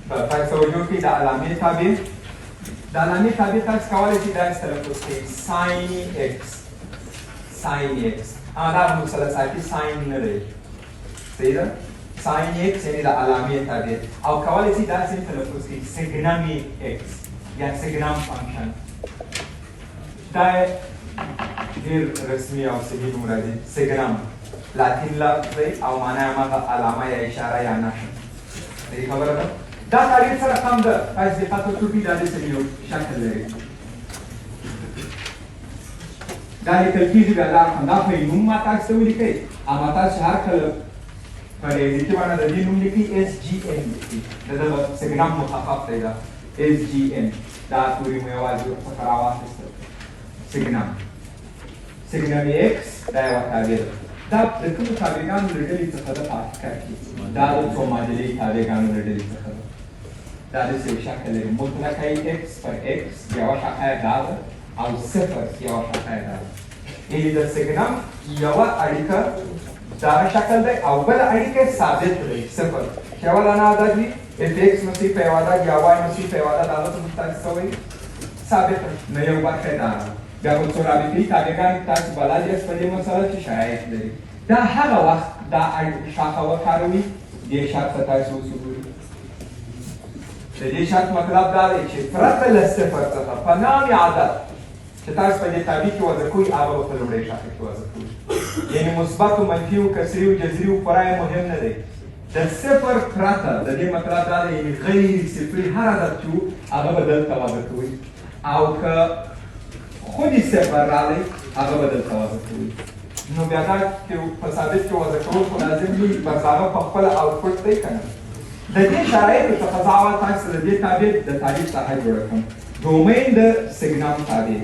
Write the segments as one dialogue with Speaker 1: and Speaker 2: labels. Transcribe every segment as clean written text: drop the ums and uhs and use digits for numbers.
Speaker 1: تاسو توجه کوئ د علامې تابع د علامې تابع تاسو کولی شئ داسې تلفظ کړئ ساین ایکس ساین ایکس دا مثلثاتي ساین نه دی صحیح ده ساین ایکس یعنې د علامې تابع او کولی شئ داسې تلفظ کړئ سګنم ایکس یا سګنم فنکشن دا ډېر رسمي او صحیح نوم راځي سګنم لاتین لفظ دی او معنا یې هماغه علامه یا اشاره یا نښه صحیح خبره ده دا تعریف سره کم ده تاسو دقت وکړئ دا داسې یو شکل لري دا لیکل کېږي بیا دا په نوم ما تاسو ته ولیکئ اما تاسو هر کله په ریاضیکي بڼه د دې نوم لیکئ اس جي ان لیکئ د ده سګنم مخفف دی دا اس جي ان دا توري مو یوازې ورڅخه راواخیستل سګنم سګنم ایکس دا یوه تابع ده دا د کومو تابعګانو له ډلې څخه ده په حقیقت کې دا د څو معادلې تابعګانو له ډلې څخه ده دا داسې یو شکل لري مطلقه ایکس پر ایکس یوه شاخه یې دا ده او صفر یوه شاخه یې دا ده یعنې د سګنم یوه اړیکه دغه شکل دی او بله اړیکه یې ثابت دی صفر چې یوه دانه عدد وي اف ایکس نصیب په یو عدد یا وای نصیب په یو عدد هغه ته موږ تاسو څه وایي ثابت نو یو برخه یې دا ده بیا په څو رابطې تابعګان تاسو بلد یاست په دې مسله چې شرایط لري دا هغه وخت دا شاخه وکاروئ دې شرط ته تاسو اوس وګورئ د دې شرط مطلب دا دی چې پرته له صفر څخه په نامې عدد چې تاسو په دې تابع کې وضع کوئ هغه به په لومړۍ شاخه کې وضع کوئ یعنې مثبت و منفي و کسري و جذري و خورا یې مهم نه دی د صفر پرته د دې مطلب دا دی یعنې غیر صفري هر عدد چې و هغه به دلته وضع کوئ او که خودی صفر راغلی هغه به دلته وضع کوئ نو بیا دا چې په ثابت کې وضع کول خو لازم وي بس هغه په خپله آوټپوټ دی که نه د دې شرایطو څخه زه اول تاسو د دې تابع د تعریف ساحه جوړه کړم ډومین د سګنم تابع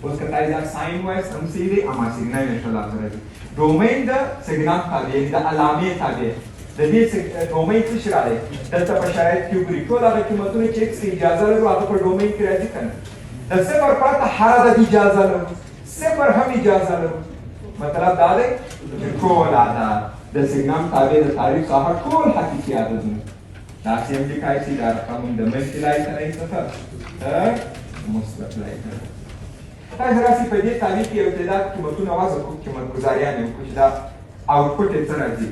Speaker 1: اوس که تاسو دا ساین وایست هم صحیح دی اما سګنم یې ښه لفظ راځي ډومین د سګنم تابع یعنې د علامې تابع د دې ډومین څه شی راغلی دلته په شرایط کې وګورئ ټول هغه قیمتونه چې ایکس اجازه لرو هغه په ډومین کې راځي که نه د صفر پرته هر عدد اجازه لرو صفر هم اجازه لرو مطلب دا دی چې ټول عدد د سګنم تابع د تعریف ساحه ټول حقیقي عددونه داسې هم لیکای شي دا رقم د منفي لای سره یې څخه تر مثبت لای سره تاسو راسئ په دې تعریف کې یو تعداد قیمتونه وضع کړو قیمت ګذاریان یې وکړو چې دا آوټپوټ یې څه راځي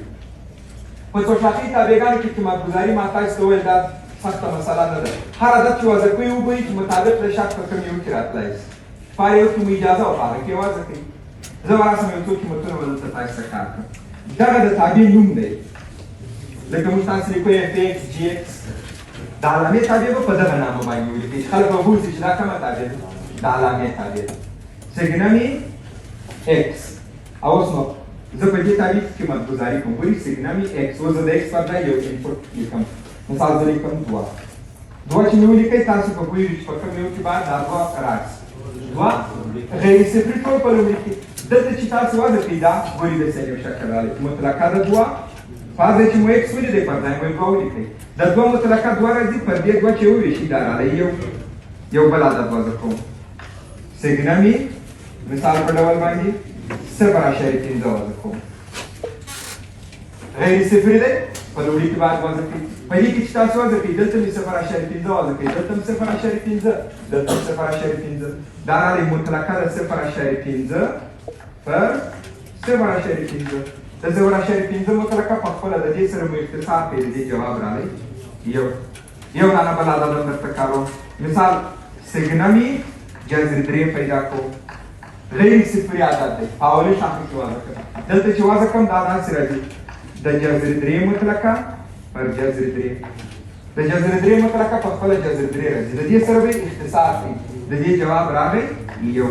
Speaker 1: په څو شاخي تابعګانو کې قیمت ګذاري ما تاسو ته وویل دا سخته مسله نه ده هر عدد چې وضع کوئ وګورئ چې مطابق د شرط په کوم یو کې راتلی شي په هر یو کې مو اجازه او په هغه کې وضع کوئ زه به راسم یو څو قیمتونه به دلته تاسو ته کار کړم دغه د تابع نوم دی لکه موږ تاسو لیکو اف ایکس جي ایکس د علامې تابع به په دغه نامه باندې ولیکئ چې خلک به وبولسي چې دا کومه تابع ده د علامې تابع ده سګنمې ایکس او اوس نو زه په دې تابع کې قیمت ګذاري کوم ګورئ سګنمې ایکس اوس زه د ایکس پر ځای یو انپوټ لیکم مثال زه لیکم دوه چې مې ولیکئ تاسو به پوهېږئ چې په کوم یو کې باید دا دوه راشي دوه غیر صفري ټول په لومړي کې دلته چې تاسو وضع کړئ دا ګورئ داسې یو شکل راغلی مطلقه ده دوه فرض دی چې مو ایکس ولیدئ پر ځای مو یې دوه ولیکئ د دوه مطلقه دوه راځي پر دې دوه چې وویشي دا راغلی یو بل عدد وضع کوم سګنمې مثال په ډول باندې 0.5 وضع کوم غیر صفري دی په لومړي کې باید وضع کړئ په دې کې چې تاسو وضع کړئ دلته مې 0.5 وضع کړئ دلته مې 0.5 دلته 0.5 دا راغلی مطلقه د 0.5 پر 0.5 د 0.5 مطلقه په خپله د دې سره مو اختصار کړئ د دې جواب راغلی یو دانه بل عدد هم درته کاروم مثال سګنمې جذر 3 پیدا کوو غیر صفري عدد دی په اولې شاخه کې وضع کړم دلته چې وضع کړم دا داسې راځي د جذر 3 مطلقه پر جذر 3 د جذر 3 مطلقه په خپله جذر 3 راځي د دې سره به اختصار کړئ د دې جواب راغی یو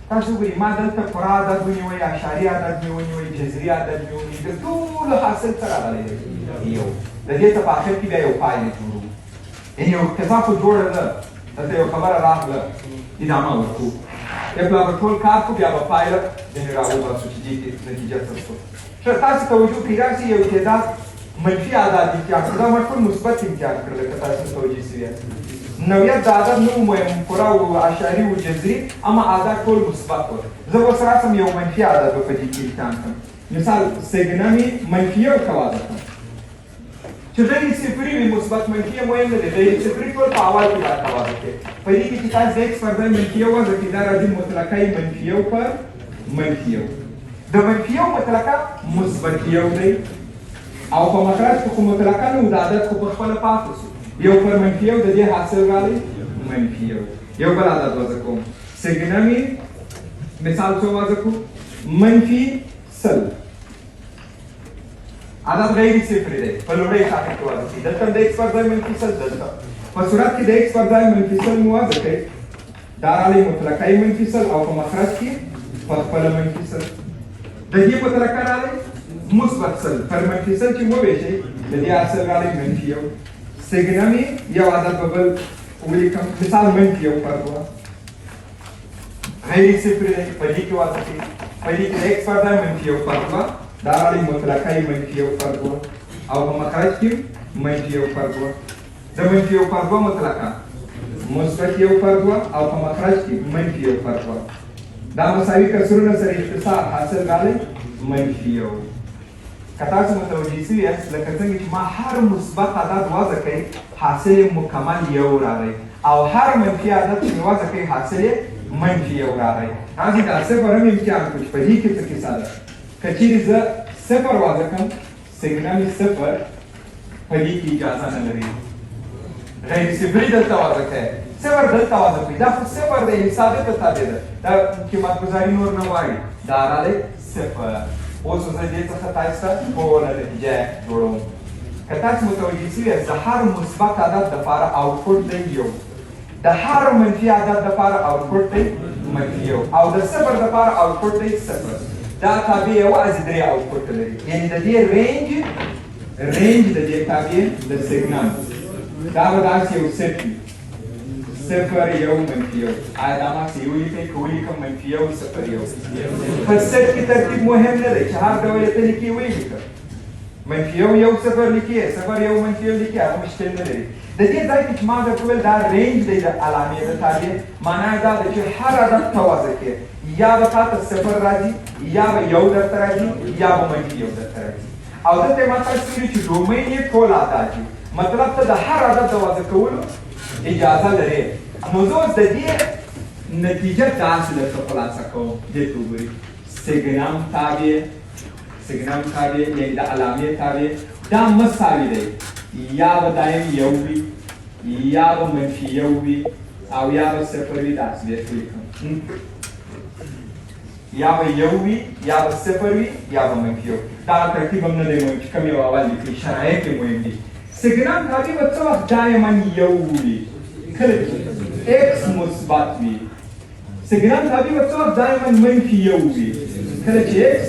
Speaker 1: تاسو وګورئ ما دلته پوره عدد ونیوئ اشاري عدد مې ونیوئ جذري عدد مې ونیوئ د ټولو حاصل څه راغلی دی یو د دې ته په آخر کې بیا یو پایله جوړوو یعنې یو قضا خو جوړه ده دلته یو خبره راغله ادامه ورکړو بیا به ټول کار کړو بیا به پایله ځینې راوباسو چې دې کې نتیجه څه شوه ښه تاسو توجه کړئ راسئ یو تعداد منفي عدد امتحان کړو دا ما ټول مثبت امتحان کړل لکه تاسو توجه شوي یاست نوعیت د عدد نه و پوره و اشاري و جذري اما عدد ټول مثبت و زه اوس راسم یو منفي عدد به په دې کې امتحان کړم مثال سګنمې منفي یو ښه وضع کړم چې غیر صفري وي مثبت منفي مهم نه دی غیر صفري ټول په اول کې راته واضح کړي په دې کې چې تاسو د x پر ځای منفي یو وضع کړي دا راځي مطلقه منفي یو پر منفي یو د منفي یو مطلقه مثبت یو دی او په مخرج کې خو مطلقه نه و د عدد خو په خپله پاتې شو یو پر منفي یو د دې حاصل راغلی منفي یو بل عدد وضع کوم سګنمې مثال څو وضع کړو منفي سل عدد غیر صفري دی په لومړۍ خاطر کې وضع کړي دلته د x پر ځای منفي سل دلته په صورت کې د x پر ځای منفي سل مو وضع کړئ دا راغلی مطلقه منفي سل او په مخرج کې په خپله منفي سل د دې مطلقه راغلی مثبت سل پر منفي سل چې وویشئ د دې حاصل راغلی منفي یو سګنمې یو عدد به بل ولیکم مثال منفي یو پر دوه غیر صفري دی په دې کې وضع کړي په دې کې د x پر ځای منفي یو پر دوه دا راغلی مطلقه منفي یو پر دوه او په مخرج کې منفي یو پر دوه د منفي یو پر دوه مطلقه مثبت یو پر دوه او په مخرج کې منفي یو پر دوه دا مساوي کسرونه سره اختصار حاصل راغلی منفي یو که تاسو متوجه شوي یاست لکه څنګه چې ما هر مثبت عدد وضع کړئ حاصل مکمل یو راغی او هر منفي عدد چې وضع کړئ حاصل منفي یو راغی راځئ دا صفر هم امتحان کړو چې په دې کې څه کیسه ده که چیرې زه صفر وضع کړم سګنمې صفر په دې کې اجازه نه لري غیر صفري دلته وضع کړئ صفر دلته وضع کړئ دا خو صفر دی ثابته تابع ده دا قیمت ګذاري نور نه غواړي دا راغلی صفر اوس زه دې څخه تاسو ته ټوله نتیجه جوړوم که تاسو متوجه شوي یاست د هر مثبت عدد دپاره آوټپوټ دی یو د هر منفي عدد دپاره آوټپوټ دی منفي یو او د صفر دپاره آوټپوټ دی صفر دا تابع یوازې درې آوټپوټ لري یعنې د دې رینج د دې تابع د سګنال دا به داسې یو سیټ وي صفر یو منفي یو آیا دا ما څه یو لیکئ که ولیکم منفي یو صفر یو په سیټ کې ترتیب مهم نه دی چې هر ډول یې ته لیکي ویې لیکه منفي یو صفر لیکي صفر یو منفي یو لیکي هغه مشکل نه لري د دې ځای کې چې ما درته وویل دا رینج دی د علامې د تابع معنا یې دا ده چې هر عدد ته وضع کړې یا به تا ته صفر راځي یا به یو درته راځي یا به منفي یو درته راځي او دلته یې ما تاسو ویلي چې ډومین یې ټول عدد دي مطلب ته د هر عدد د وضع کولو اجازه لري نو زه اوس د دې نتیجه داسې درته خلاصه کوم دې ته وګورئ سګنم تابع یعنې د علامې تابع دا مساوي دی یا به دایم یو وي یا به منفي یو وي او یا به صفر وي داسې درته ولیکم یا به یو وي یا به صفر وي یا به منفي یو دا ترتیب هم نه دی مهم چې کوم یو اول لیکئ شرایط یې مهم دي سګنم تابع به څه وخت دایما یو وي کله چې x مثبت وي سګنم تابع به څه وخت دایما منفي یو وي کله چې x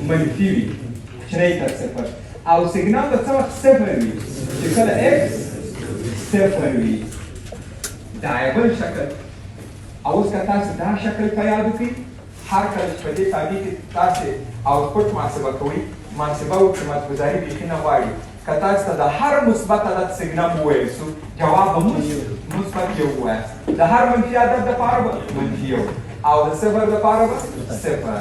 Speaker 1: منفي وي کوچنی تر صفر او سګنم به څه وخت صفر وي چې کله x صفر وي دا یې بل شکل او اوس که تاسو دا شکل په یاد وکړئ هر کله چې په دې تابع کې تاسې آوټپوټ محاسبه کوئ محاسبه او قیمت ګذاري بیخي نه غواړي که تاسو ته د هر مثبت عدد سګنم وویل سو جواب به مثبت یو ووایاست د هر منفي عدد دپاره به منفي یو او د صفر دپاره به صفر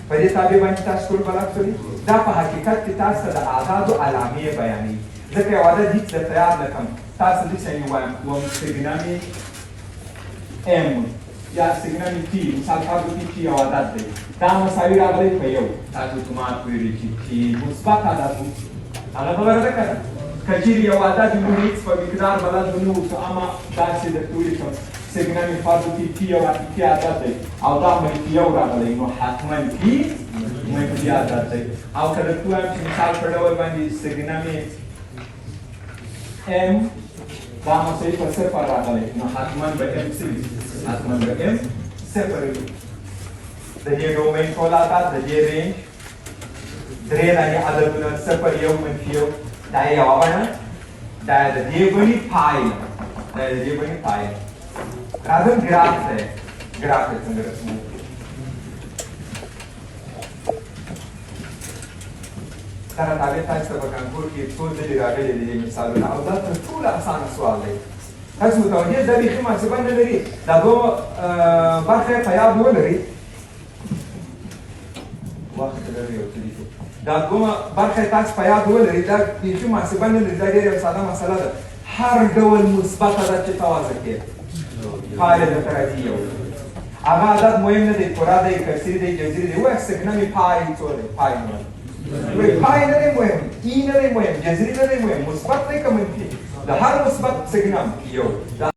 Speaker 1: په دې تابع باندې تاسو ټول بلد شولئ دا په حقیقت کې تاسو ته د اعدادو علامې بیانوي ځکه یو عدد هیڅ درته یاد نه کړم تاسو داسې وایم سګنمې m یا سګنمې t مثال فرض وکړئ چې یو عدد دی دا مساوي راغلی په یو تاسو اتومات پوهېږئ چې مثبت عدد و هغه خبره ده که نه که چیرې یو عدد موږ هېڅ په مقدار بلد به نه اوسو اما داسې درته ولیکم سګنمې فرض وکړئ t یو حقیقي عدد دی او دا منفي یو راغلی نو حتما t منفي عدد دی او که درته ووایم چې مثال په ډول باندې سګنمې m دا مساوي په صفر راغلی نو حتما به m څه وي حتما به m صفر وي د دې ډومین ټول عدد د دې رینج درې دانې عددونه صفر یو منفي یو دا یې یوه بڼه دا د دې بڼې پایله راځم ګراف ته ګراف یې څنګه رسموو دغه تابع تاسو ته په کانکور کې څو ځلې راغلي دي مثالونه او دا تر ټولو اسانه سوال دی تاسو متوجه دا بیخي محاسبه نه لري دا دوه برخې په یاد ولرئ وخت لري او څه دي دا دومره برخه تاسو په یاد ولرئ دا بیخي محاسبه نه لري دا ډېره یوه ساده مسله ده هر ډول مثبته ده چې ته وضع کړې فاعل مترادف یو هغه عدد مهم نه دی پوره دی کثیر دی جزیره دی وایه سګنمې پای څو دی پای پای نه دی مهم ای نه دی مهم جزري نه دی مهم مثبت دی که منفي د هر مثبت سګنم یو